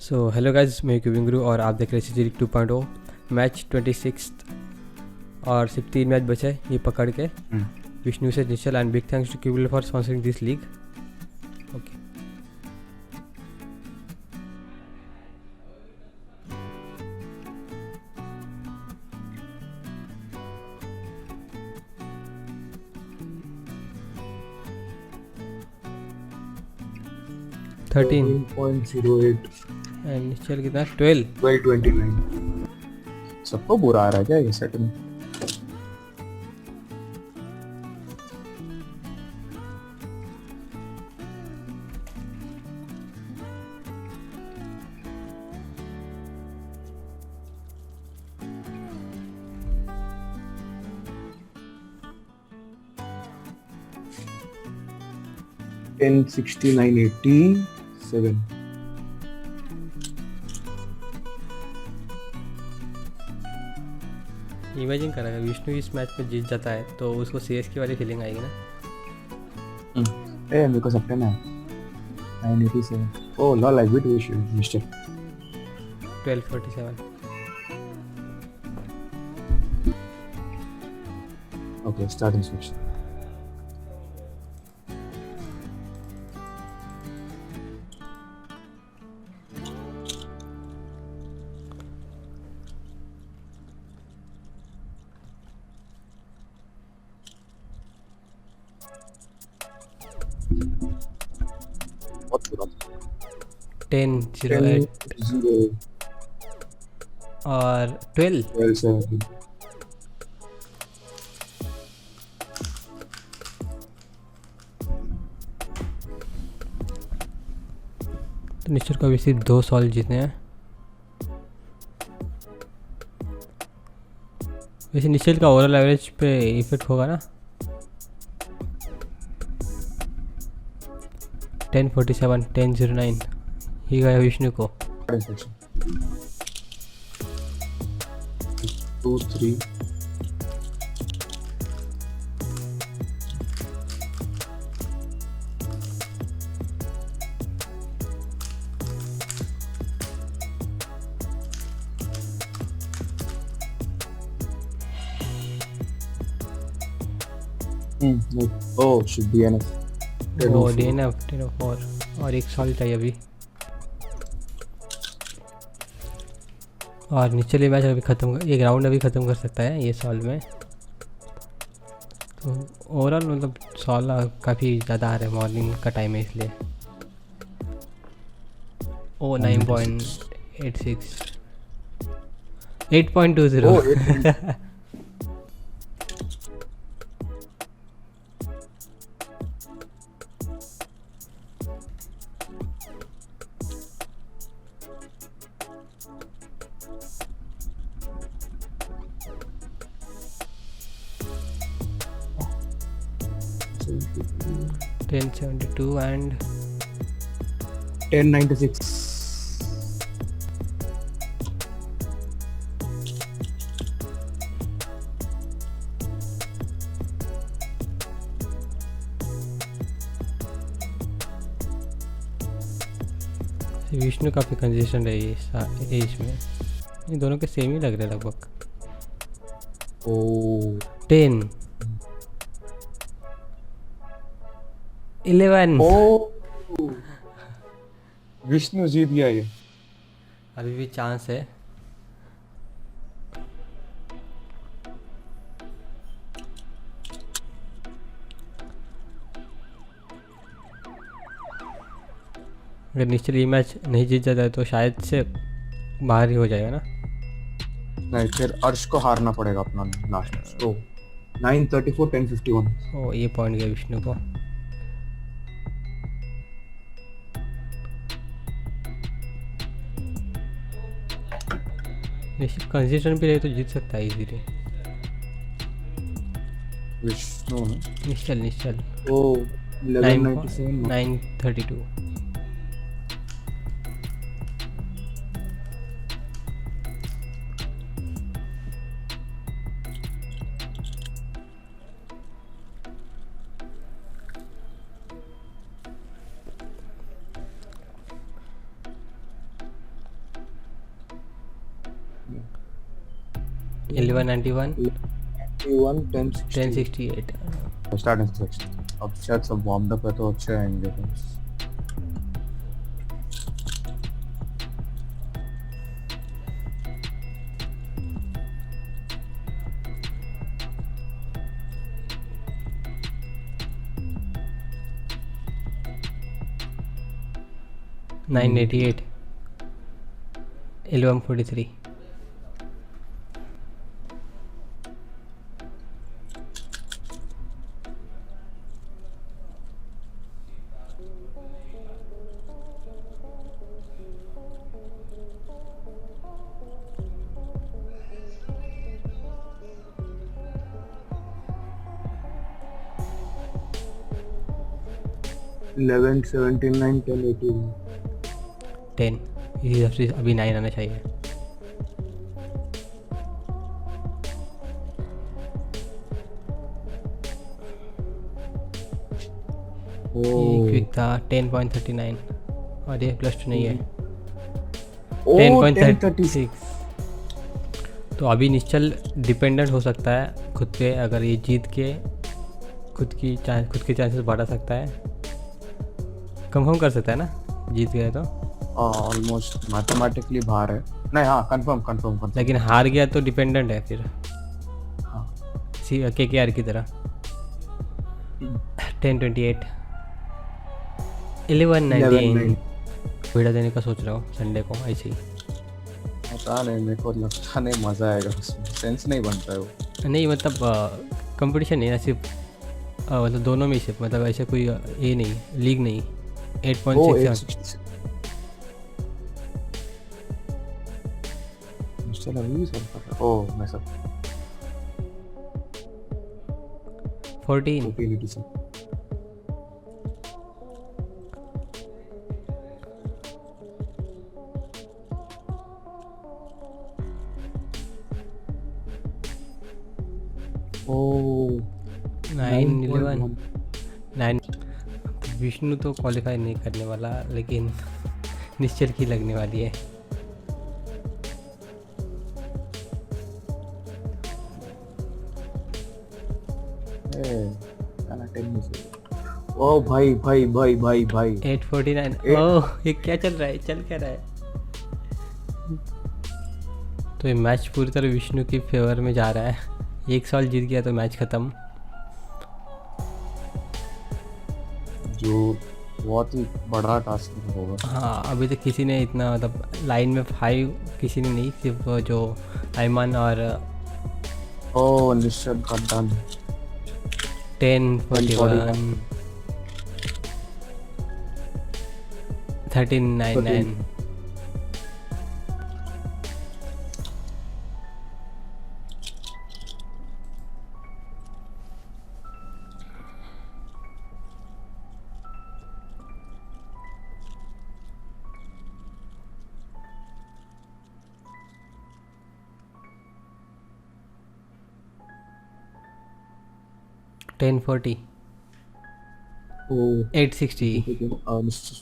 So hello guys, मैं cubing गुरु और आप देख रहे हैं सीरीज 2.0 मैच 26 और सिर्फ 3 मैच बचे हैं ये पकड़ के। विष्णु से Nishchal and big thanks to Cubil for sponsoring this league. Okay, thirteen 13.08 एंड निश्चल कितना 12। सबको बुरा आ रहा है क्या ये सेटिंग? टेन 69.87 इमेजिन करा अगर विष्णु इस मैच में जीत जाता है तो उसको सीएसके वाली फीलिंग आएगी ना। मेरे को सब करना है 987। Oh lol, I beat wish mister 1247। Okay, starting switch. बहुत बुरा 10-08 और 12। 12.70। तो निश्चल को अभी सिर्फ 2 सॉल्व जीतने हैं। वैसे निश्चल का ओवरऑल एवरेज पे इफेक्ट होगा ना। 1047 1009 ही गया विष्णु को। 2 3 Oh, should be enough. वो DNF 1004 और एक सॉल्व चाहिए अभी। और निचले मैच अभी ख़त्म, एक राउंड अभी ख़त्म कर सकता है ये सॉल्व में। तो ओवरऑल मतलब सॉल्व काफ़ी ज़्यादा आ रहा है, मॉर्निंग का टाइम है इसलिए। ओ 9.86 8.20 1072 and 1096. विष्णु काफ़ी कंजेशन है ये इसमें। ये दोनों के सेम ही लग रहे हैं लगभग। Oh. 10 11 Oh. विष्णु जीत गया ये। अभी भी चांस है। अगर निश्चल ये मैच नहीं जीत जाता है तो शायद से बाहर ही हो जाएगा ना। नहीं, फिर अर्श को हारना पड़ेगा अपना लास्ट मैच। तो 934 1051। ओ ये पॉइंट गया विष्णु को। निश्चित कंसिस्टेंट भी रहे तो जीत सकता है इजीली। विष्णु निश्चल ओ 1197 932। 1191 91 1060 1068 स्टार्टिंग सेक्शन अब शायद सब वार्म अप है तो अच्छे आएंगे तो $988 1143 1179 1081 10 इसी हिसाब से अभी 9 आना चाहिए. ये क्विक था 10.39 और ये +2 नहीं है 10.36. तो अभी निश्चल डिपेंडेंट हो सकता है खुद पे. अगर ये जीत के खुद के चांसेस बढ़ा सकता है, कंफर्म कर सकता है ना जीत गया तो. ऑलमोस्ट मैथमेटिकली बाहर है. नहीं हाँ कंफर्म लेकिन हार गया तो डिपेंडेंट है फिर हाँ KKR की तरह. 1028 1199 वीडियो देने का सोच रहा हूँ संडे को ऐसे ही. पता नहीं मेरे को लगता नहीं मजा आएगा उसमें सेंस नहीं बनता है वो. नहीं मतलब कंपटीशन नहीं ना, सिर्फ मतलब दोनों में सिर्फ मतलब ऐसे कोई ये नहीं लीग नहीं. 8.6 चल अभी भी सॉल्व कर रहा ओह मैं सब 14 1487 ओह 911 9. विष्णु तो क्वालिफाई नहीं करने वाला लेकिन निश्चल की लगने वाली है. ओ भाई 849 ओह ये क्या चल रहा है, चल क्या रहा है. तो ये मैच पूरी तरह विष्णु की फेवर में जा रहा है. एक साल जीत गया तो मैच खत्म. जो बहुत ही बड़ा टास्क होगा. हाँ अभी तक किसी ने इतना मतलब लाइन में 5 किसी ने नहीं, सिर्फ जो अयमान और ओह निश्चल का डन 1041 1399 1040 ओह 860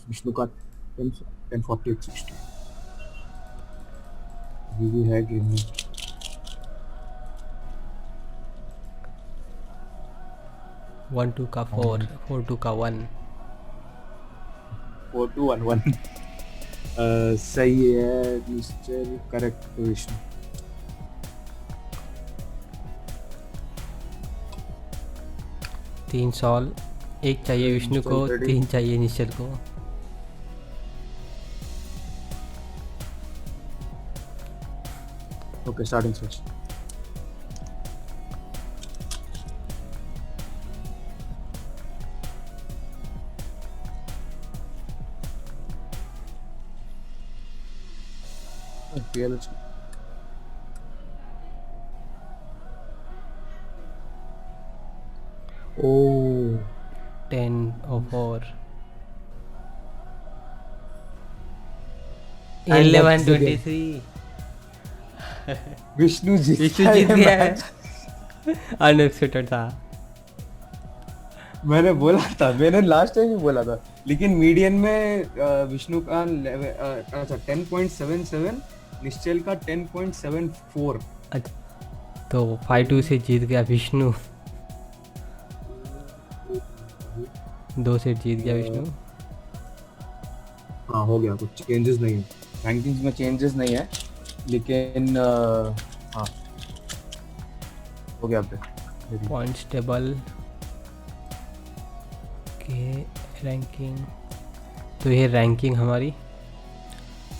विष्णु का 1040 860 ये भी है गेम में. 12 का 4 42 का 1 4211 सही है निश्चल करेक्ट विष्णु. तीन सॉल, एक चाहिए विष्णु को, 3 चाहिए निश्चल को. Okay starting switch. Oh 1004 1123 Vishnu जीत गया है. अनएक्सपेक्टेड था. मैंने बोला था, मैंने लास्ट टाइम भी बोला था, लेकिन मीडियन में विष्णु का अच्छा 10.77 निश्चल का 10.74. तो 5-2 से जीत गया विष्णु, 2 सेट जीत गया विष्णु। हाँ हो गया, कुछ चेंजेस नहीं है रैंकिंग्स में, चेंजेस नहीं है लेकिन हाँ हो गया अपडेट। पॉइंट्स टेबल के रैंकिंग, तो ये रैंकिंग हमारी।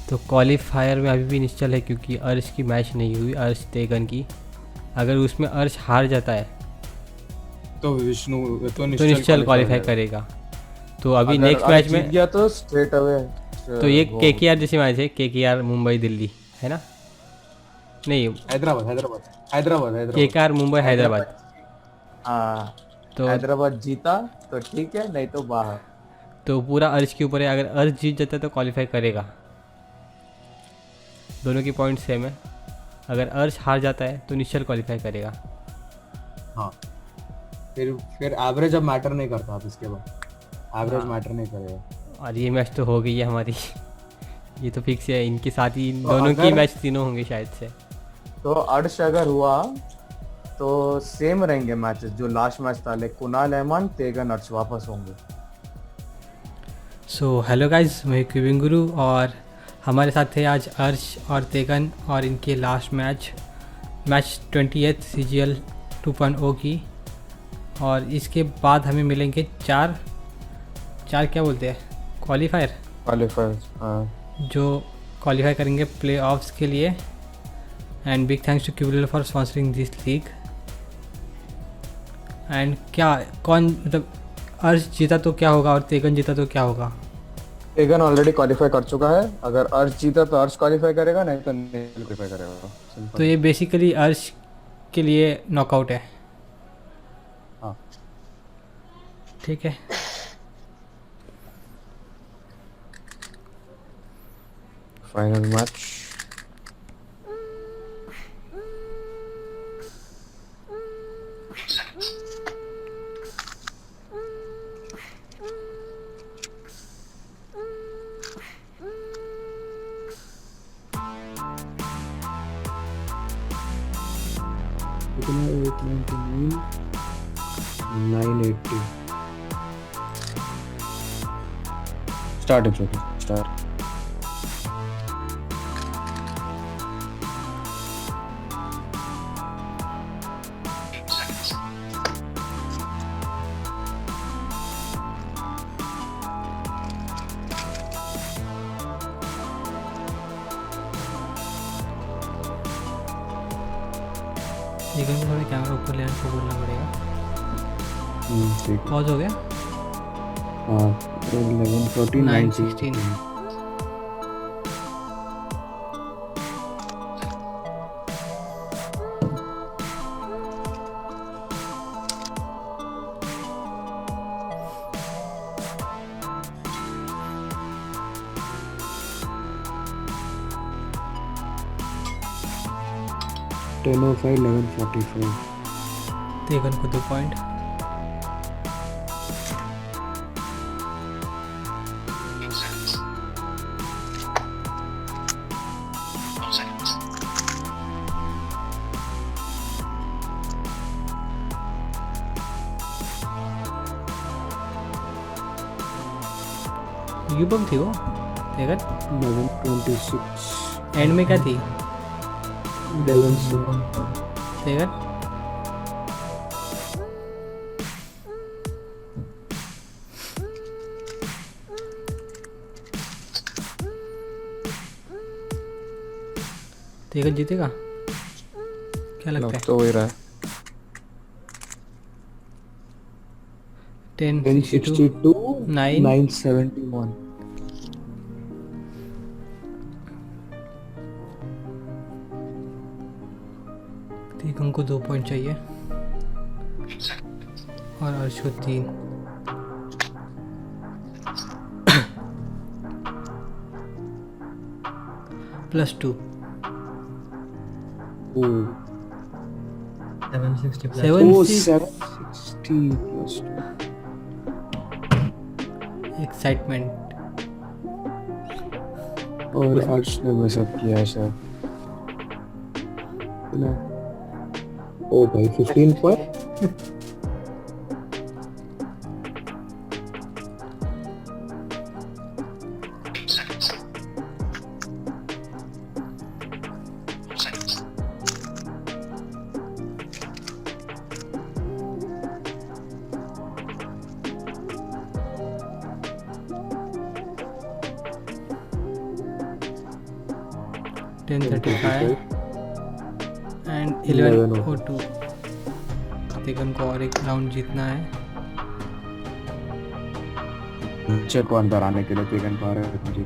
तो क्वालिफायर में अभी भी निश्चल है क्योंकि अर्श की मैच नहीं हुई, अर्श तेगन की। अगर उसमें अर्श हार जाता है तो विष्णु तो निश्चल क्वालिफाई करेगा। तो अभी नेक्स्ट मैच में गया तो स्ट्रेट अवे। तो ये केकेआर जैसी मैच है, केकेआर मुंबई दिल्ली है ना, नहीं हैदराबाद केकेआर मुंबई हैदराबाद। हाँ तो हैदराबाद जीता तो ठीक है, नहीं तो बाहर। तो पूरा अर्श के ऊपर है, अगर अर्श जीत जाता है तो क्वालिफाई करेगा। दोनों की पॉइंट सेम है। अगर अर्श हार जाता है तो निश्चल क्वालिफाई करेगा। हाँ फिर एवरेज अब मैटर नहीं करता, अब इसके बाद एवरेज मैटर नहीं करेगा। और ये मैच तो हो गई है हमारी ये तो फिक्स है, इनके साथ ही इन तो दोनों की अगर- मैच तीनों होंगे शायद से। तो अर्श अगर हुआ तो सेम रहेंगे मैचेस जो लास्ट मैच था, लाइक कुणाल अहमान तेगन अर्श वापस होंगे। सो हेलो गाइस, मैं क्यूबिंग गुरु और हमारे साथ थे आज अर्श और तेगन और इनके लास्ट मैच 28th CGL 2.0 की। और इसके बाद हमें मिलेंगे चार क्या बोलते हैं, क्वालिफायर जो क्वालिफाई करेंगे प्ले ऑफ्स के लिए। And big thanks to Cubal for sponsoring this league. And क्या कौन मतलब अर्श जीता तो क्या होगा और तेगन जीता तो क्या होगा? तेगन ऑलरेडी क्वालिफाई कर चुका है, अगर अर्श जीता तो अर्श क्वालिफाई करेगा, नहीं तो नहीं क्वालिफाई करेगा। Simple। तो ये बेसिकली अर्श के लिए नॉकआउट है। हाँ ठीक है, फाइनल मैच कितना 899 980 स्टार्ट है स्टार्ट। तेगन को थोड़ा कैमरा ऊपर ले आके बोलना पड़ेगा। ठीक पॉज हो गया। हाँ 11 14 916 10:05 11:45 तेगन को 2 पॉइंट। यूबम थी वो तेगन। 11:26 एंड में क्या थी 11 तेगन? तेगन जीतेगा क्या लगता है? तो हो ही रहा है। 1062 9 971 तेगन को 2 पॉइंट चाहिए और अर्श को 3। +2 760 plus 760 plus 2 एक्साइटमेंट। और अर्श ने मिसअप किया है शायद। ओ भाई 15 पर टेन 35 एंड 11:02। तेगन को और एक राउंड जीतना है। चेक को अंदर आने के लिए तेगन को आ रहे हैं मुझे।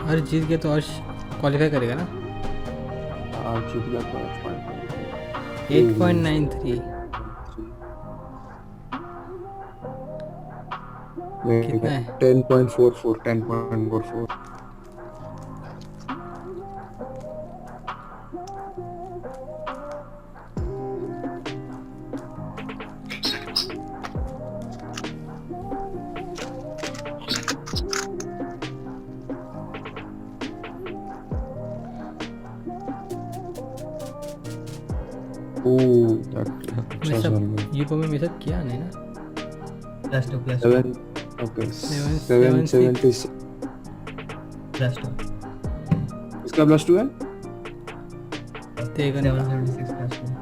और जीत गया तो और क्वालिफाई करेगा ना। जीत गया तो 8.93 कितना है? 10.44 मैं सब यूपो में मेरे साथ किया नहीं ना। सेवन ओके 776 इसका +2 है। तेगन 776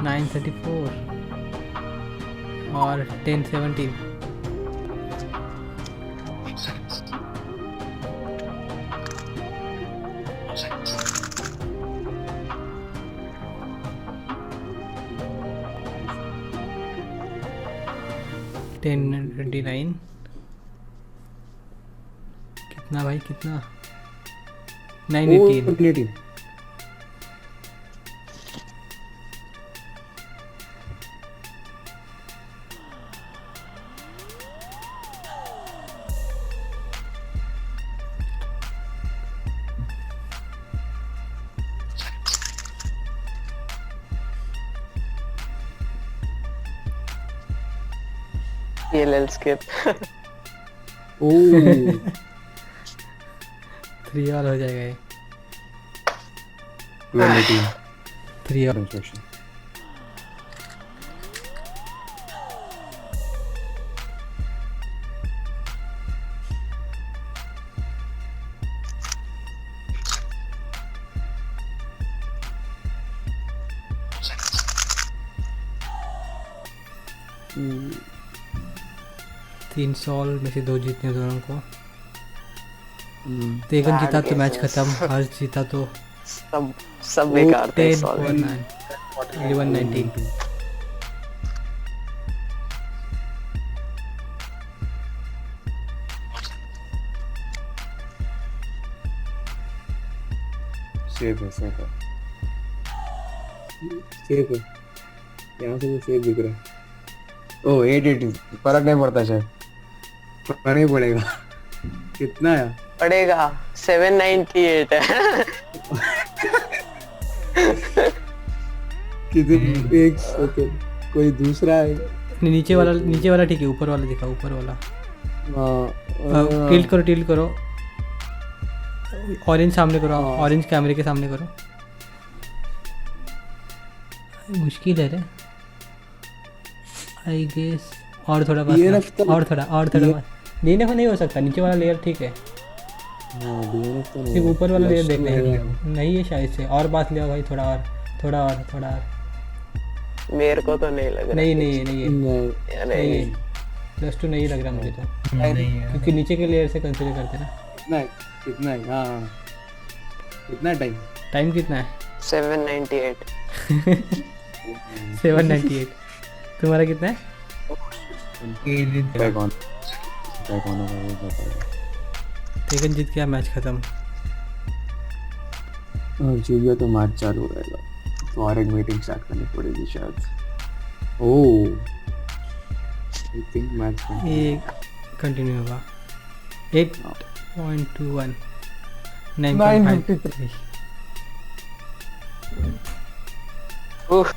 934 और 1017। टेन 29 कितना भाई कितना 918। PLL skip. ओह 3 और हो जाएगा ये। 1218 3 और ट्रांजैक्शन। तीन सॉल्व में से 2 जीतने दोनों को। तेगन जीता तो मैच खत्म, हार जीता तो सब बेकार थे 10 सॉल्व। 1119। सेफ है सेफ है सेफ है। यहाँ से भी सेफ दिख रहा है। ओह 880 फर्क नहीं पड़ता शायद। फर्क नहीं पड़ेगा। कितना है? पड़ेगा 798 है। कितने एक सेकंड कोई दूसरा है? नहीं, नीचे वाला ठीक है, ऊपर वाला दिखा, ऊपर वाला। हाँ टिल्ट करो ऑरेंज सामने करो, ऑरेंज कैमरे के सामने करो। मुश्किल है रे आई गेस। और थोड़ा बस, और थोड़ा DNF नहीं हो सकता। नीचे वाला लेयर ठीक है, DNF तो सिर्फ ऊपर वाला लेयर देखना है। नहीं है शायद से। और बात लिया भाई, थोड़ा और। मेरे को तो नहीं लग रहा। नहीं +2 नहीं लग रहा मुझे तो, क्योंकि नीचे के लेयर से कंसीडर करते ना। कितना है? हाँ कितना टाइम कितना है? 798। 798। तुम्हारा कितना है? कौन होगा वो बताएगा। तेगन जीत गया, मैच खत्म। और जीत गया तो मैच चालू रहेगा, तो और एक मीटिंग स्टार्ट करनी पड़ेगी शायद। ओह आई थिंक मैच ये कंटिन्यू होगा। 8.21 9.53। उह,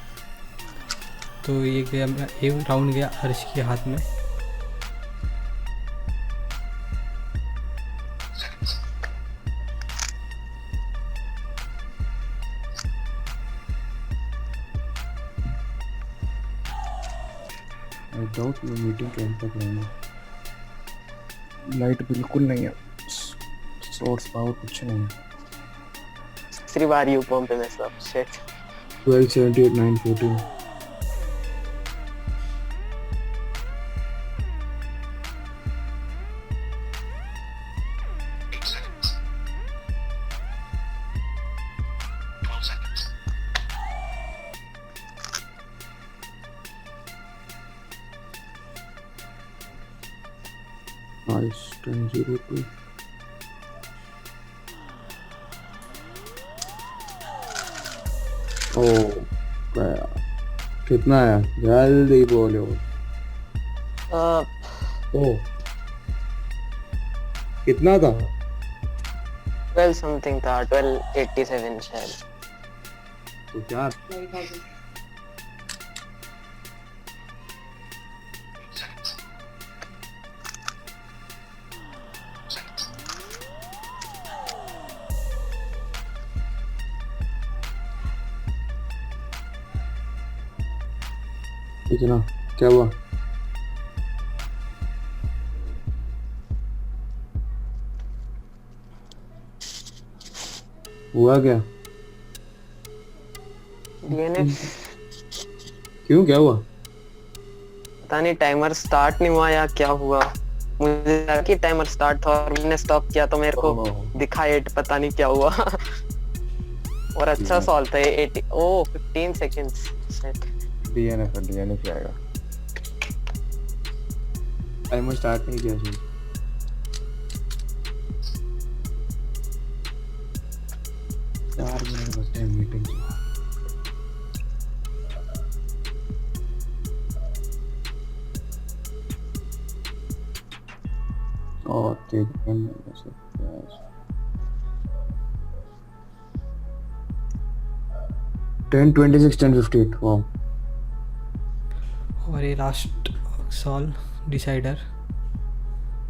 तो ये गया, एक राउंड गया हर्ष के हाथ में। आई डाउट ये मीटिंग कैंप तक रहेगा। लाइट बिल्कुल नहीं है, सोर्स पावर कुछ नहीं है। तीसरी बार यू पंप में सब शिट। 1278 914 nice 1002 ओह गया। कितना है जल्दी बोलो। ओह कितना था? 12 समथिंग था, 1287 शायद। तो क्या इतना क्या हुआ? हुआ क्या? डीएनएफ क्यों क्या हुआ? पता नहीं, टाइमर स्टार्ट नहीं हुआ या क्या हुआ। मुझे लगा कि टाइमर स्टार्ट था और मैंने स्टॉप किया तो मेरे को दिखा 8, पता नहीं क्या हुआ। और अच्छा सॉल्व था ये 80 ओह 15 सेकंड्स सेट। डीएनएफ आएगा। टाइमर स्टार्ट नहीं किया जी। चार मिनट बचे हैं मीटिंग के। और ठीक है 10:26 10:58 वाह। और ये लास्ट सॉल्व डिसाइडर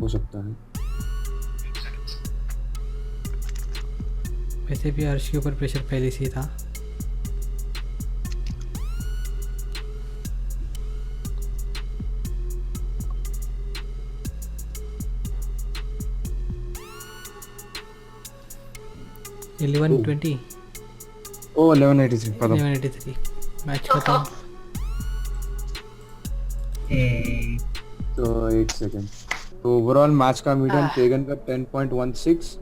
हो सकता है। वैसे भी हर्ष के ऊपर प्रेशर पहले से ही था। इलेवन 20 ओ 1183 खत्म। 1183 मैच खत्म। तो एक सेकंड, तो ओवरऑल मैच का मीडियम तेगन का 10.16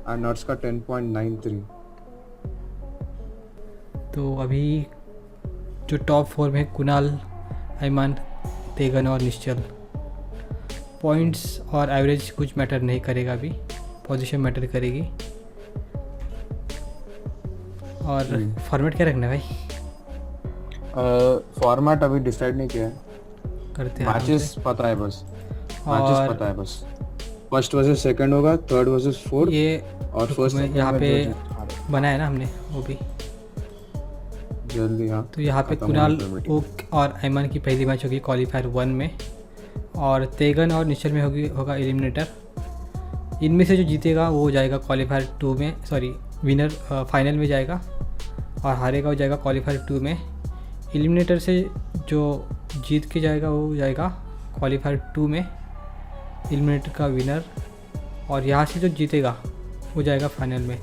और नट्स का 10.93। तो अभी जो टॉप 4 में कुणाल, अयमान, तेगन और निश्चल। पॉइंट्स और एवरेज कुछ मैटर नहीं करेगा, अभी पोजीशन मैटर करेगी। और फॉर्मेट क्या रखना है भाई? फॉर्मेट अभी डिसाइड नहीं किया है, करते हैं मैचेस पता है बस। और मैचेस पता है बस, फर्स्ट वर्सेस सेकंड होगा, थर्ड वर्सेस फोर्थ, ये और फर्स्ट यहाँ पे बनाया ना हमने वो भी। जल्दी। हाँ तो यहाँ पे खत्म कुणाल होने पर ओक और अयमान की पहली मैच होगी क्वालिफायर 1 में, और तेगन और निश्चल में होगा एलिमिनेटर। इनमें से जो जीतेगा वो जाएगा क्वालिफायर 2 में, सॉरी विनर फाइनल में जाएगा, और हारेगा वो जाएगा क्वालिफायर 2 में। एलिमिनेटर से जो जीत के जाएगा वो जाएगा क्वालिफायर 2 में, एलिमिनेटर का विनर, और यहाँ से जो जीतेगा वो जाएगा फाइनल में।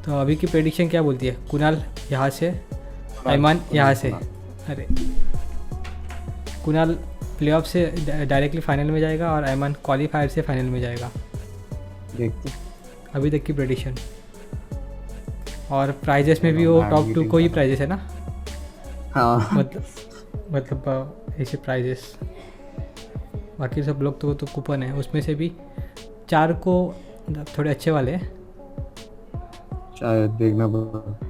तो अभी की प्रेडिक्शन क्या बोलती है? कुणाल यहाँ से, अयमान यहाँ से, अरे कुणाल प्लेऑफ से डायरेक्टली फाइनल में जाएगा और अयमान क्वालिफायर से फाइनल में जाएगा। देखते अभी तक की प्रेडिक्शन। और प्राइजेस में भी वो टॉप 2 को ही प्राइजेस है ना? हाँ मतलब ऐसे प्राइजेस, बाकी सब लोग तो कूपन है, उसमें से भी 4 को मतलब थोड़े अच्छे वाले हैं। शायद देखना पड़ेगा।